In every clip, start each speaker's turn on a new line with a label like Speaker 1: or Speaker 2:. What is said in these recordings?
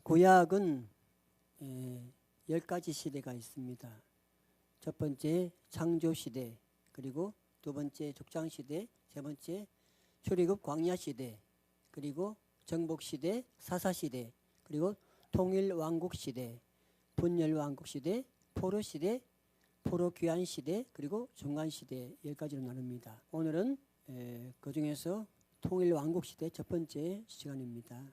Speaker 1: 구약은 10가지 시대가 있습니다. 첫 번째 창조시대, 그리고 두 번째 족장시대, 세 번째 출애굽 광야시대, 그리고 정복시대, 사사시대, 그리고 통일왕국시대, 분열왕국시대, 포로시대, 포로귀환시대, 그리고 중간시대 10가지로 나눕니다. 오늘은 그 중에서 통일왕국시대 첫 번째 시간입니다.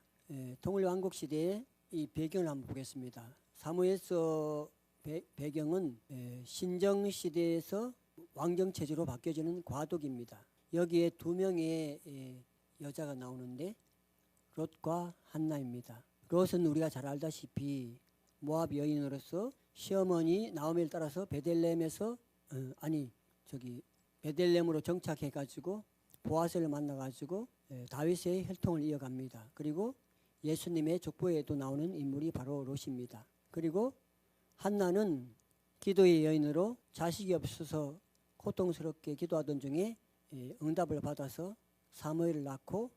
Speaker 1: 통일왕국시대의 이 배경을 한번 보겠습니다. 사무엘서 배경은 신정시대에서 왕정체제로 바뀌어지는 과도기입니다. 여기에 두 명의 여자가 나오는데 롯과 한나입니다. 롯은 우리가 잘 알다시피 모압 여인으로서 시어머니 나오미를 따라서 베들레헴에서 베들레헴으로 정착해가지고 보아스를 만나가지고 다윗의 혈통을 이어갑니다. 그리고 예수님의 족보에도 나오는 인물이 바로 롯입니다. 그리고 한나는 기도의 여인으로 자식이 없어서 고통스럽게 기도하던 중에 응답을 받아서 사무엘을 낳고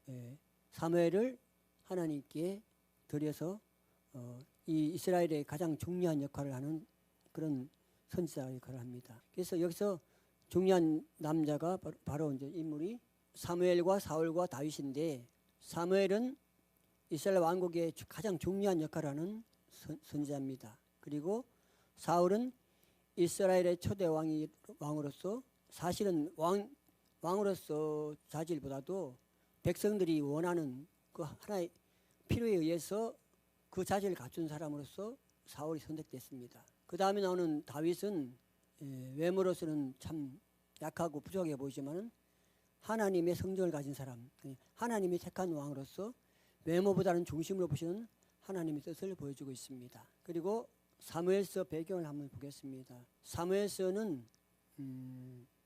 Speaker 1: 사무엘을 하나님께 드려서 이 이스라엘의 가장 중요한 역할을 하는 그런 선지자 역할을 합니다. 그래서 여기서 중요한 남자가 바로 이제 인물이 사무엘과 사울과 다윗인데, 사무엘은 이스라엘 왕국의 가장 중요한 역할을 하는 선지자입니다. 그리고 사울은 이스라엘의 초대 왕으로서 사실은 왕으로서 자질보다도 백성들이 원하는 그 하나의 필요에 의해서 그 자질을 갖춘 사람으로서 사울이 선택됐습니다. 그 다음에 나오는 다윗은 외모로서는 참 약하고 부족해 보이지만은 하나님의 성정을 가진 사람, 하나님이 택한 왕으로서 외모보다는 중심으로 보시는 하나님의 뜻을 보여주고 있습니다. 그리고 사무엘서 배경을 한번 보겠습니다. 사무엘서는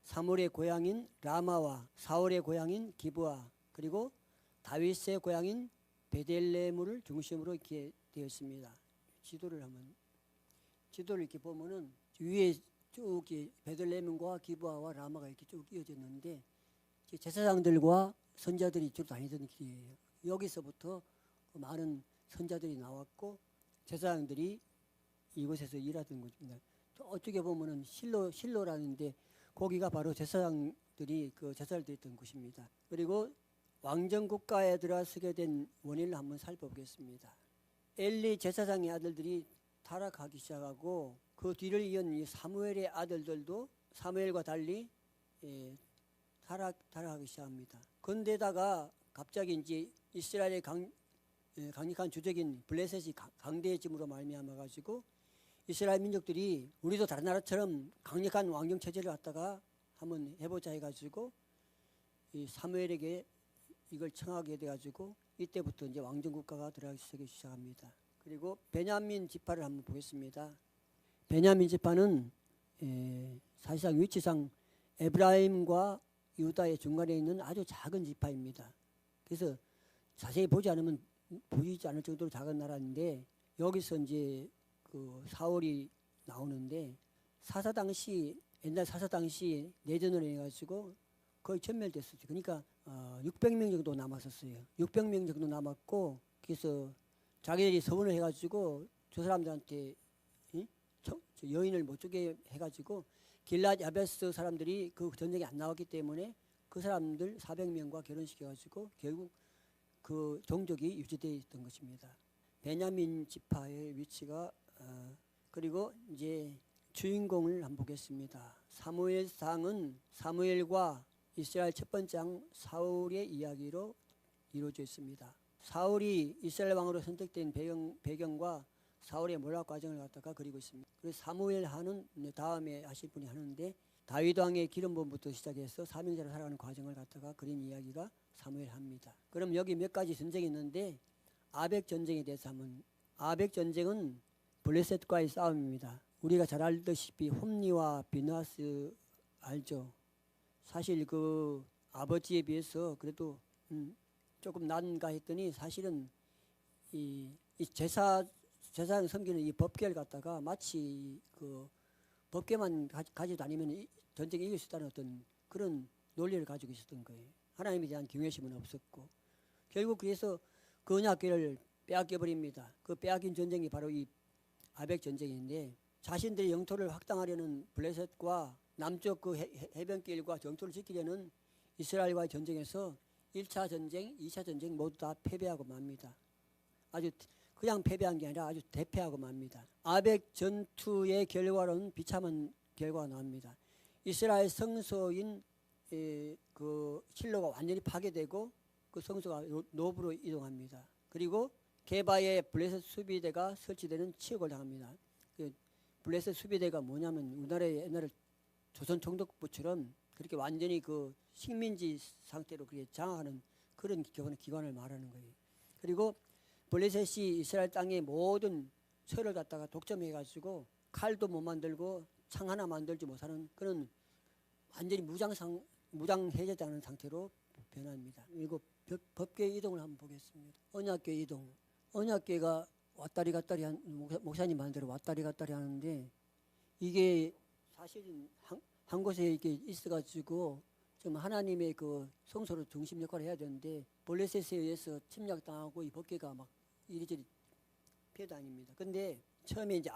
Speaker 1: 사물의 고향인 라마와 사울의 고향인 기브아, 그리고 다윗의 고향인 베들레헴을 중심으로 이렇게 되어 있습니다. 지도를 이렇게 보면은 위에 쭉 베들레헴과 기브아와 라마가 이렇게 쭉 이어져 있는데 제사장들과 선자들이 주로 다니던 길이에요. 여기서부터 많은 선자들이 나왔고 제사장들이 이곳에서 일하던 곳입니다. 어떻게 보면은 실로라는데 거기가 바로 제사장들이 그 제사를 드렸던 곳입니다. 그리고 왕정 국가에 들어서게 된 원인을 한번 살펴보겠습니다. 엘리 제사장의 아들들이 타락하기 시작하고 그 뒤를 이은 이 사무엘의 아들들도 사무엘과 달리 타락하기 시작합니다. 그런데다가 갑자기 이제 이스라엘의 강력한 주적인 블레셋이 강대해짐으로 말미암아 가지고 이스라엘 민족들이 우리도 다른 나라처럼 강력한 왕정 체제를 갖다가 한번 해보자 해가지고 이 사무엘에게 이걸 청하게 돼가지고 이때부터 이제 왕정 국가가 들어가기 시작합니다. 그리고 베냐민 지파를 한번 보겠습니다. 베냐민 지파는 사실상 위치상 에브라임과 유다의 중간에 있는 아주 작은 지파입니다. 그래서 자세히 보지 않으면 보이지 않을 정도로 작은 나라인데 여기서 이제 그 사울이 나오는데 옛날 사사 당시 내전을 해가지고 거의 전멸됐었죠. 그러니까 600명 정도 남았었어요. 600명 정도 남았고 그래서 자기들이 서원을 해가지고 저 사람들한테 저 여인을 못 주게 해가지고 길랏 야베스 사람들이 그 전쟁에 안 나왔기 때문에 그 사람들 400명과 결혼시켜가지고 결국 그 종족이 유지되어 있던 것입니다. 베냐민 지파의 위치가 그리고 이제 주인공을 한번 보겠습니다. 사무엘상은 사무엘과 이스라엘 첫 번째 왕 사울의 이야기로 이루어져 있습니다. 사울이 이스라엘 왕으로 선택된 배경과 사울의 몰락 과정을 갖다가 그리고 있습니다. 그래서 사무엘하는 다음에 하실 분이 하는데 다윗 왕의 기름 부음부터 시작해서 사명자로 살아가는 과정을 갖다가 그린 이야기가 사무엘합니다. 그럼 여기 몇 가지 전쟁이 있는데 아벡 전쟁에 대해서 한번. 아벡 전쟁은 블레셋과의 싸움입니다. 우리가 잘 알다시피 홈니와 비나스 알죠? 사실 그 아버지에 비해서 그래도 조금 난가 했더니 사실은 이 제사장 섬기는 이 법궤를 갖다가 마치 그 법궤만 가지고 다니면 전쟁에 이길 수 있다는 어떤 그런 논리를 가지고 있었던 거예요. 하나님에 대한 경외심은 없었고 결국 그래서 그 언약궤를 빼앗겨 버립니다. 그 빼앗긴 전쟁이 바로 이 아벡 전쟁인데, 자신들의 영토를 확장하려는 블레셋과 남쪽 그 해변길과 영토를 지키려는 이스라엘과의 전쟁에서 1차 전쟁, 2차 전쟁 모두 다 패배하고 맙니다. 아주 그냥 패배한 게 아니라 아주 대패하고 맙니다. 아벡 전투의 결과로는 비참한 결과가 나옵니다. 이스라엘 성소인 그 실로가 완전히 파괴되고 그 성소가 노브로 이동합니다. 그리고 게바의 블레셋 수비대가 설치되는 치욕을 당합니다. 그 블레셋 수비대가 뭐냐면 우리나라의 옛날에 조선 총독부처럼 그렇게 완전히 그 식민지 상태로 그렇게 장악하는 그런 기관을 말하는 거예요. 그리고 블레셋이 이스라엘 땅의 모든 철을 갖다가 독점해가지고 칼도 못 만들고 창 하나 만들지 못하는 그런 완전히 무장해제되는 상태로 변합니다. 그리고 법궤 이동을 한번 보겠습니다. 언약궤 이동. 언약궤가 왔다리 갔다리 목사님 말대로 왔다리 갔다리 하는데, 이게 사실은 한 곳에 이렇게 있어가지고 좀 하나님의 그 성소로 중심 역할을 해야 되는데, 블레셋에 의해서 침략당하고 이 법궤가 막 이리저리 피해다닙니다. 근데 처음에 이제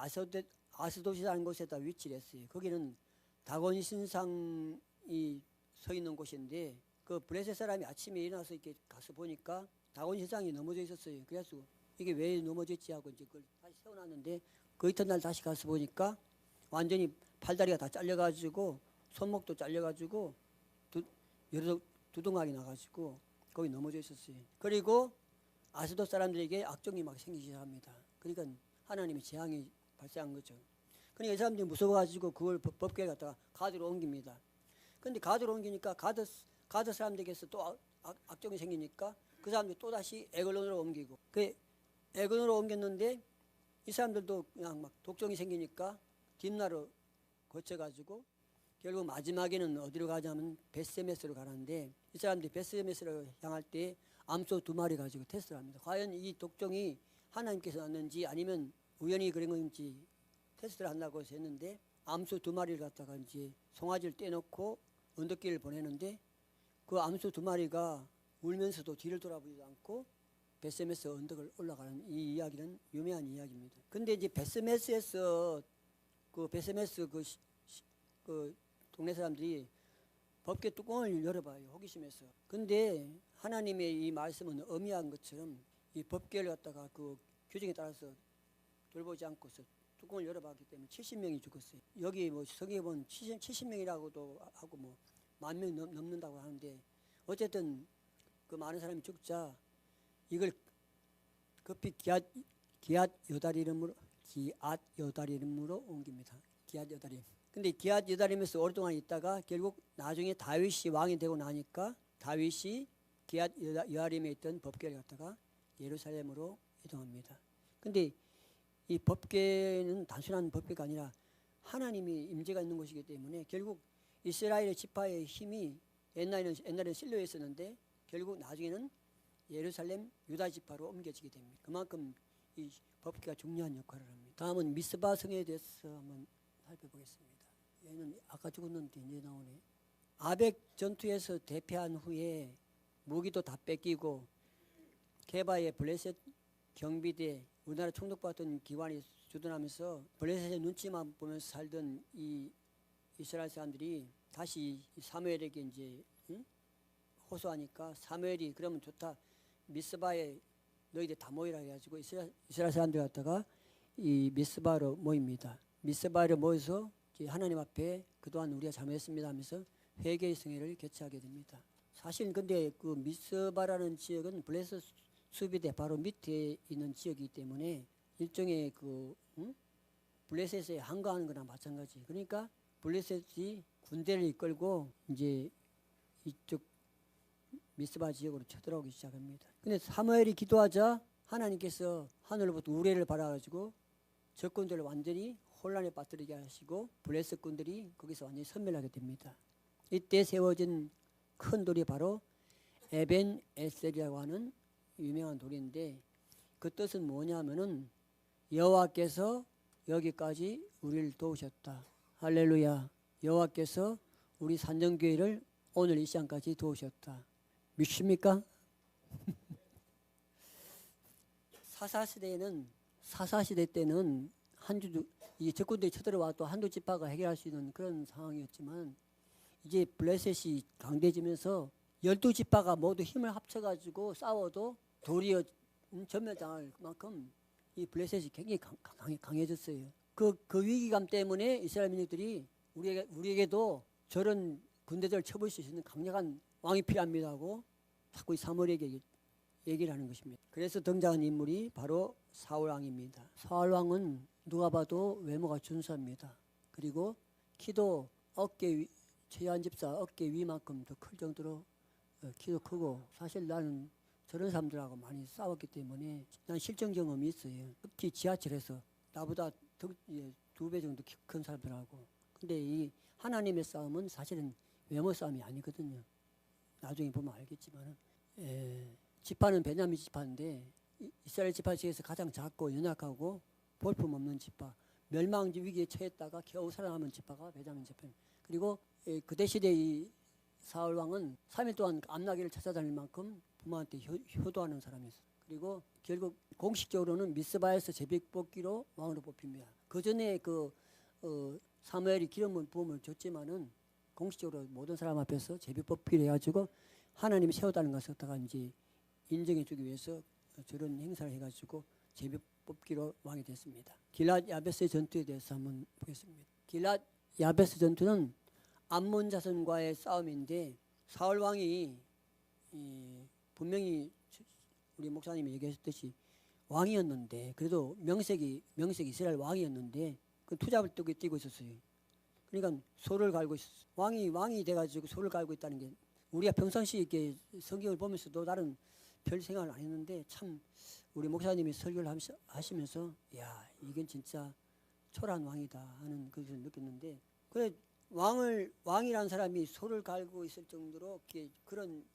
Speaker 1: 아스도시라는 곳에다 위치를 했어요. 거기는 다곤 신상이 서 있는 곳인데, 그 블레셋 사람이 아침에 일어나서 이렇게 가서 보니까 다곤 신상이 넘어져 있었어요. 그래서 이게 왜 넘어졌지 하고 이제 그걸 다시 세워놨는데, 그 이튿날 다시 가서 보니까 완전히 팔다리가 다 잘려가지고 손목도 잘려가지고 여러 두동강이 나가지고 거기 넘어져 있었어요. 그리고 아스도 사람들에게 악종이 막 생기기 시작합니다. 그러니까 하나님의 재앙이 발생한 거죠. 그러니까 이 사람들이 무서워가지고 그걸 법궤를 갖다가 가드로 옮깁니다. 근데 가드로 옮기니까 가드 사람들에게서 또 악종이 생기니까 그 사람들이 또 다시 에글론으로 옮기고, 그 에글론으로 옮겼는데 이 사람들도 그냥 막 독종이 생기니까 딥나로 거쳐가지고 결국 마지막에는 어디로 가냐면 벳세메스로 가는데, 이 사람들이 벳세메스로 향할 때 암소 2마리 가지고 테스트를 합니다. 과연 이 독종이 하나님께서 났는지 아니면 우연히 그런 건지 테스트를 한다고 해서 했는데, 암소 2마리를 갖다가 이제 송아지를 떼놓고 언덕길을 보내는데, 그 암소 2마리가 울면서도 뒤를 돌아보지도 않고 벳세메스 언덕을 올라가는 이 이야기는 유명한 이야기입니다. 근데 이제 벳세메스에서 그 벳세메스 그 동네 사람들이 법궤 뚜껑을 열어봐요. 호기심에서. 근데 하나님의 이 말씀은 엄미한 것처럼 이 법궤를 갖다가 그 규정에 따라서 돌보지 않고서 뚜껑을 열어봤기 때문에 70명이 죽었어요. 여기 뭐 성경에 보면 70명이라고도 하고 뭐 10,000명 넘는다고 하는데, 어쨌든 그 많은 사람이 죽자 이걸 급히 기앗 여달 이름으로 옮깁니다. 기앗 여달임. 근데 기앗 여달임에서 오랫동안 있다가 결국 나중에 다윗이 왕이 되고 나니까 다윗이 기앗 여달임에 있던 법궤를 갖다가 예루살렘으로 이동합니다. 근데 이 법궤는 단순한 법궤가 아니라 하나님이 임재가 있는 곳이기 때문에 결국 이스라엘의 지파의 힘이 옛날에는 실로에 있었는데 결국 나중에는 예루살렘 유다 지파로 옮겨지게 됩니다. 그만큼 이 법궤가 중요한 역할을 합니다. 다음은 미스바 성에 대해서 한번 살펴보겠습니다. 얘는 아까 죽었는데 이제 나오네. 아벡 전투에서 대패한 후에 무기도 다 뺏기고 게바의 블레셋 경비대, 우리나라 총독받던 기관이 주둔하면서 블레셋의 눈치만 보면서 살던 이 이스라엘 사람들이 다시 사무엘에게 이제 호소하니까 사무엘이 그러면 좋다, 미스바에 너희들 다 모이라 해가지고 이스라엘 사람들 갖다가 이 미스바로 모입니다. 미스바로 모여서 하나님 앞에 그동안 우리가 잘못했습니다 하면서 회개의 성회를 개최하게 됩니다. 사실 근데 그 미스바라는 지역은 블레셋 수비대 바로 밑에 있는 지역이기 때문에 일종의 그 블레셋에 항거하는 거나 마찬가지. 그러니까 블레셋이 군대를 이끌고 이제 이쪽 미스바 지역으로 쳐들어오기 시작합니다. 근데 사무엘이 기도하자 하나님께서 하늘로부터 우레를 받아가지고 적군들을 완전히 혼란에 빠뜨리게 하시고 블레셋 군들이 거기서 완전히 섬멸하게 됩니다. 이때 세워진 큰 돌이 바로 에벤 에셀이라고 하는 유명한 돌인데, 그 뜻은 뭐냐면은 여호와께서 여기까지 우리를 도우셨다. 할렐루야. 여호와께서 우리 산정교회를 오늘 이 시간까지 도우셨다. 믿습니까? 사사시대 때는 이 적군들이 쳐들어와도 한두 지파가 해결할 수 있는 그런 상황이었지만 이제 블레셋이 강대해지면서 12지파가 모두 힘을 합쳐가지고 싸워도 도리어 전멸당할 만큼 이 블레셋이 굉장히 강해졌어요. 그 위기감 때문에 이스라엘 민족들이 우리에게도 저런 군대들을 쳐볼 수 있는 강력한 왕이 필요합니다 하고 자꾸 이 사무엘에게 얘기를 하는 것입니다. 그래서 등장한 인물이 바로 사울 왕입니다. 사울 왕은 누가 봐도 외모가 준수합니다. 그리고 키도 최한 집사 어깨 위만큼 더 클 정도로 키도 크고, 사실 나는 저런 사람들하고 많이 싸웠기 때문에 난 실전 경험이 있어요. 특히 지하철에서 나보다 2배 정도 키 큰 사람들하고. 근데 이 하나님의 싸움은 사실은 외모 싸움이 아니거든요. 나중에 보면 알겠지만 지파는 베냐민 지파인데 이스라엘 지파 중에서 가장 작고 연약하고 볼품없는 지파, 멸망 위기에 처했다가 겨우 살아남은 지파가 베냐민 지파입니다. 그리고 그대 시대 이 사울 왕은 3일 동안 암나귀를 찾아다닐 만큼 부모한테 효도하는 사람이었어요. 그리고 결국 공식적으로는 미스바에서 제비뽑기로 왕으로 뽑힙니다. 그 전에 사무엘이 기름 부음을 줬지만은 공식적으로 모든 사람 앞에서 제비뽑기를 해가지고 하나님이 세웠다는 것을 갖다가 이제 인정해주기 위해서 저런 행사를 해가지고 제비뽑기로 왕이 됐습니다. 길랏 야베스 전투에 대해서 한번 보겠습니다. 길랏 야베스 전투는 암몬 자손과의 싸움인데 사울 왕이 분명히 우리 목사님이 얘기하셨듯이 왕이었는데, 그래도 명색이 이스라엘 왕이었는데 그 투잡을 뛰고 있었어요. 그러니까 소를 갈고 있었어요. 왕이 돼가지고 소를 갈고 있다는 게 우리가 평상시 이렇게 성경을 보면서도 다른 별 생각을 안 했는데, 참 우리 목사님이 설교를 하시면서 야, 이건 진짜 초라한 왕이다 하는 것을 느꼈는데, 그래 왕이라는 사람이 소를 갈고 있을 정도로 그런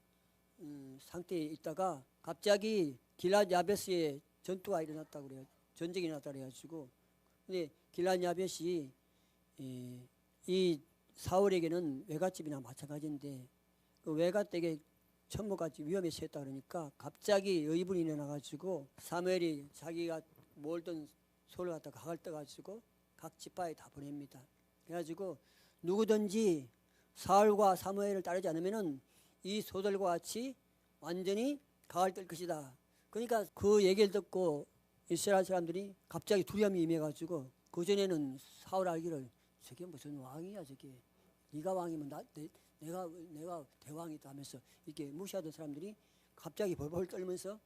Speaker 1: 상태에 있다가 갑자기 길랏 야베스에 전투가 일어났다고 그래요. 전쟁이 일어났다고 그래가지고. 근데 길랏 야베스이 이 사울에게는 외갓집이나 마찬가지인데 그 외갓댁에 천모같이 위험에 처했다 그러니까 갑자기 의분이 일어나가지고 사무엘이 자기가 몰던 소를 갖다가 각을 떠가지고 각 지파에 다 보냅니다. 그래가지고 누구든지 사울과 사무엘을 따르지 않으면은 이 소들과 같이 완전히 각을 뜰 것이다. 그러니까 그 얘기를 듣고 이스라엘 사람들이 갑자기 두려움이 임해가지고, 그전에는 사울 알기를 저게 무슨 왕이야 저게, 네가 왕이면 내가 대왕이다 하면서 이렇게 무시하던 사람들이 갑자기 벌벌 떨면서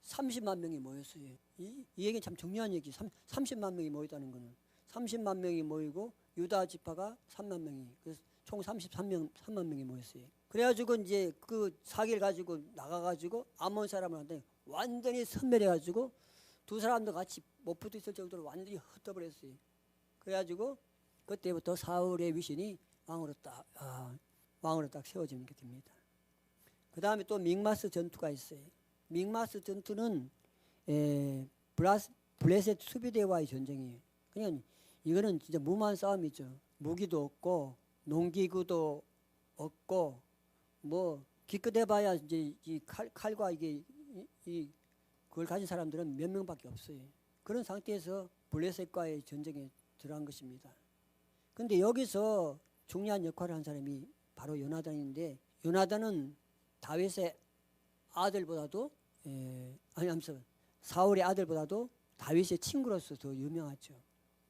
Speaker 1: 30만 명이 모였어요. 이 얘기는 참 중요한 얘기. 30만 명이 모였다는 거는 30만 명이 모이고 유다 지파가 3만 명이, 그래서 총 33만 명이 모였어요. 그래가지고 이제 그 사기를 가지고 나가가지고 암몬 사람한테 완전히 섬멸해가지고 두 사람도 같이 못 붙어 있을 정도로 완전히 흩어버렸어요. 그래가지고 그때부터 사울의 위신이 왕으로 딱 세워지게 됩니다. 그 다음에 또 믹마스 전투가 있어요. 믹마스 전투는 블레셋 수비대와의 전쟁이에요. 그냥 이거는 진짜 무모한 싸움이죠. 무기도 없고 농기구도 없고 뭐 기껏해봐야 이제 이 칼과 그걸 가진 사람들은 몇 명밖에 없어요. 그런 상태에서 블레셋과의 전쟁에 들어간 것입니다. 근데 여기서 중요한 역할을 한 사람이 바로 요나단인데, 요나단은 다윗의 아들보다도 사울의 아들보다도 다윗의 친구로서 더 유명하죠.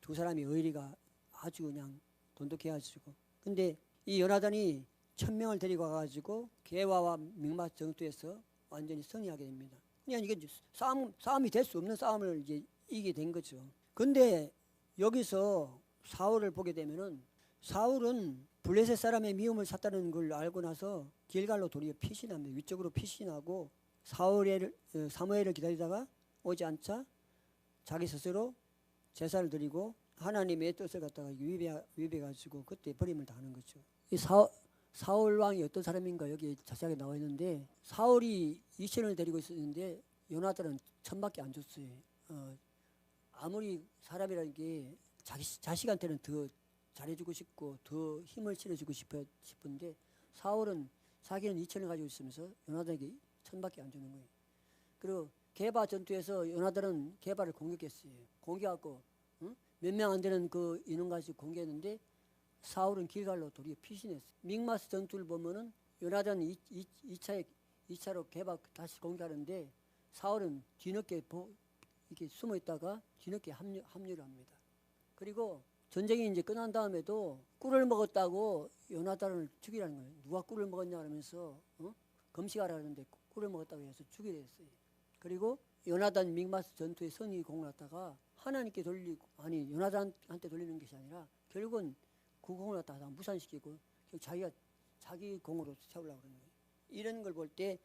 Speaker 1: 두 사람이 의리가 아주 그냥 돈독해가지고. 근데 이 요나단이 1000명을 데리고 와가지고 게와와 믹마스 전투에서 완전히 승리하게 됩니다. 그냥 이게 싸움이 될 수 없는 싸움을 이제 이기게 된 거죠. 근데 여기서 사울을 보게 되면은, 사울은 블레셋 사람의 미움을 샀다는 걸 알고 나서 길갈로 도리어 피신합니다. 위쪽으로 피신하고 사무엘을 기다리다가 오지 않자 자기 스스로 제사를 드리고 하나님의 뜻을 갖다가 위배가지고 그때 버림을 당하는 거죠. 이 사울 왕이 어떤 사람인가 여기 자세하게 나와 있는데, 사울이 2000을 데리고 있었는데 요나단은 1000밖에 안 줬어요. 아무리 사람이라는 게 자식한테는 더 잘해주고 싶고 더 힘을 실어주고 싶은데 사울은 자기는 2000을 가지고 있으면서 요나단에게 1000밖에 안 주는 거예요. 그리고 게바 전투에서 요나단은 게바를 공격했어요. 공격하고 몇 명 안 되는 그 인원 가지고 공격했는데 사울은 길갈로 도리어 피신했어요. 믹마스 전투를 보면은 요나단 2차로 게바 다시 공격하는데 사울은 뒤늦게 이렇게 숨어 있다가 뒤늦게 합류를 합니다. 그리고 전쟁이 이제 끝난 다음에도 꿀을 먹었다고 요나단을 죽이라는 거예요. 누가 꿀을 먹었냐 하면서 금식하라 하는데 꿀을 먹었다고 해서 죽이려 했어요. 그리고 요나단 믹마스 전투에 선이 공을 갖다가 하나님께 돌리고, 아니 요나단한테 돌리는 것이 아니라 결국은 그 공을 갖다가 무산시키고 자기 공으로 세우려고 그러는 거예요. 이런 걸 볼 때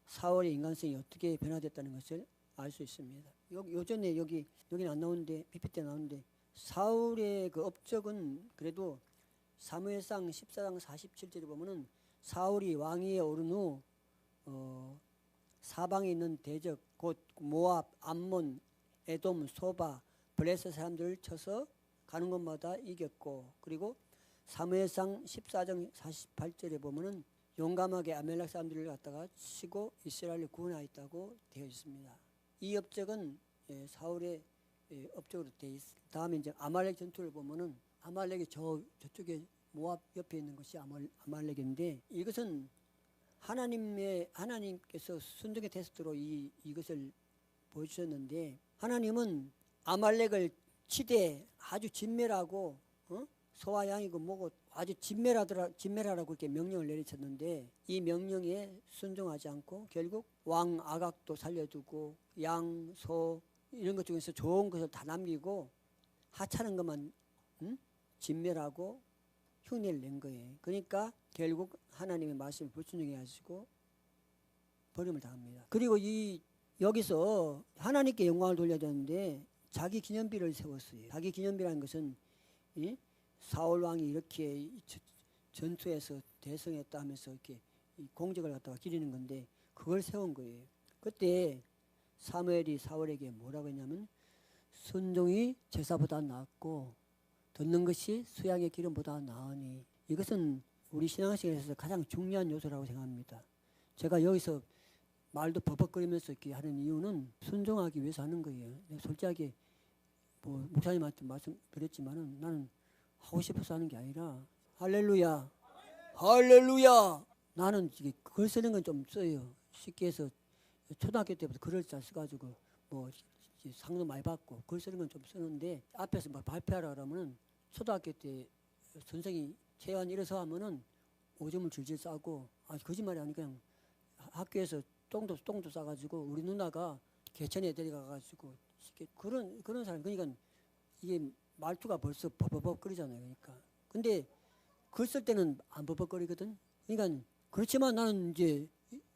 Speaker 1: 사울의 인간성이 어떻게 변화됐다는 것을 알 수 있습니다. 요전에 여기는 안 나오는데 PPT 나오는데 사울의 그 업적은 그래도 사무엘상 14장 47절에 보면은 사울이 왕위에 오른 후 사방에 있는 대적 곧 모압, 암몬, 에돔, 소바, 블레셋 사람들을 쳐서 가는 곳마다 이겼고, 그리고 사무엘상 14장 48절에 보면은 용감하게 아멜렉 사람들을 갖다가 치고 이스라엘을 구원하였다고 되어 있습니다. 이 업적은 사울의 업적으로 되어 있습니다. 다음에 이제 아말렉 전투를 보면은 아말렉이 저쪽에 모압 옆에 있는 것이 아말렉인데, 이것은 하나님께서 순종의 테스트로 이것을 보여주셨는데, 하나님은 아말렉을 치되 아주 진멸하고 소와 양이고 뭐고 아주 진멸하라고 그렇게 명령을 내리쳤는데, 이 명령에 순종하지 않고 결국 왕 아각도 살려두고 양, 소 이런 것 중에서 좋은 것을 다 남기고 하찮은 것만 진멸하고 흉내를 낸 거예요. 그러니까 결국 하나님의 말씀을 불순종해 가지고 버림을 당합니다. 그리고 여기서 하나님께 영광을 돌려야 되는데 자기 기념비를 세웠어요. 자기 기념비라는 것은 사울 왕이 이렇게 전투에서 대성했다 하면서 이렇게 공적을 갖다가 기리는 건데 그걸 세운 거예요. 그때 사무엘이 사울에게 뭐라고 했냐면 순종이 제사보다 낫고 듣는 것이 수양의 기름보다 나으니, 이것은 우리 신앙생활에서 가장 중요한 요소라고 생각합니다. 제가 여기서 말도 버벅거리면서 이렇게 하는 이유는 순종하기 위해서 하는 거예요. 솔직하게 목사님한테 말씀드렸지만은 나는 하고 싶어서 하는 게 아니라 할렐루야, 할렐루야. 나는 글 쓰는 건 좀 써요. 쉽게 해서 초등학교 때부터 글을 잘 써가지고 상도 많이 받고 글 쓰는 건 좀 쓰는데, 앞에서 발표하라 그러면은 초등학교 때 선생이 체안 일어서 하면은 오줌을 질질 싸고, 거짓말이 아니고 그냥 학교에서 똥도 싸가지고 우리 누나가 개천에 데려가가지고 그런 사람. 그러니까 이게 말투가 벌써 버벅거리잖아요. 그러니까. 근데 글 쓸 때는 안 버벅거리거든. 그러니까 그렇지만 나는 이제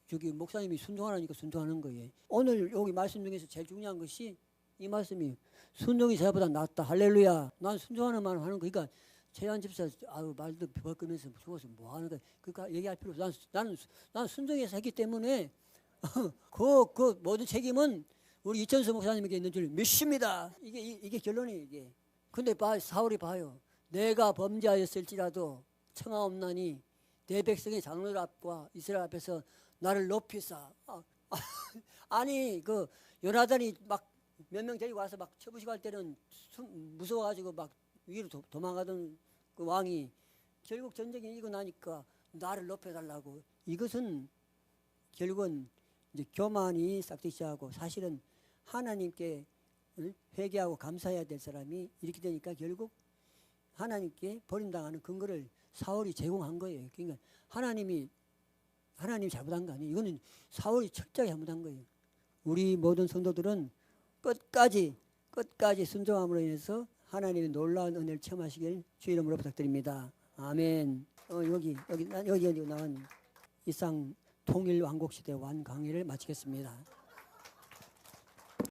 Speaker 1: 저기 목사님이 순종하라니까 순종하는 거예요. 오늘 여기 말씀 중에서 제일 중요한 것이 이 말씀이 순종이 제보다 낫다. 할렐루야. 난 순종하는 말을 하는 거. 그러니까 최한 집사 말도 버벅거리면서 죽어서 뭐 하는 거야. 그러니까 얘기할 필요 없어. 나는 순종해서 했기 때문에 그 모든 책임은 우리 이천수 목사님에게 있는 줄 믿습니다. 이게 결론이에요. 이게. 근데 사울이 봐요. 내가 범죄하였을지라도 청하옵나니 내 백성의 장로들 앞과 이스라엘 앞에서 나를 높이사. 아니 그 요나단이 막 몇 명 데리고 와서 막 쳐부시고 할 때는 무서워가지고 막 위로 도망가던 그 왕이 결국 전쟁에 이기고 나니까 나를 높여달라고. 이것은 결국은 이제 교만이 싹트시하고 사실은 하나님께 회개하고 감사해야 될 사람이 이렇게 되니까 결국 하나님께 버림당하는 근거를 사울이 제공한 거예요. 그러니까 하나님이 잘못한 거 아니에요. 이거는 사울이 철저하게 잘못한 거예요. 우리 모든 성도들은 끝까지 순종함으로 인해서 하나님의 놀라운 은혜를 체험하시길 주 이름으로 부탁드립니다. 아멘. 여기 나온 이상 통일 왕국 시대 완 강의를 마치겠습니다.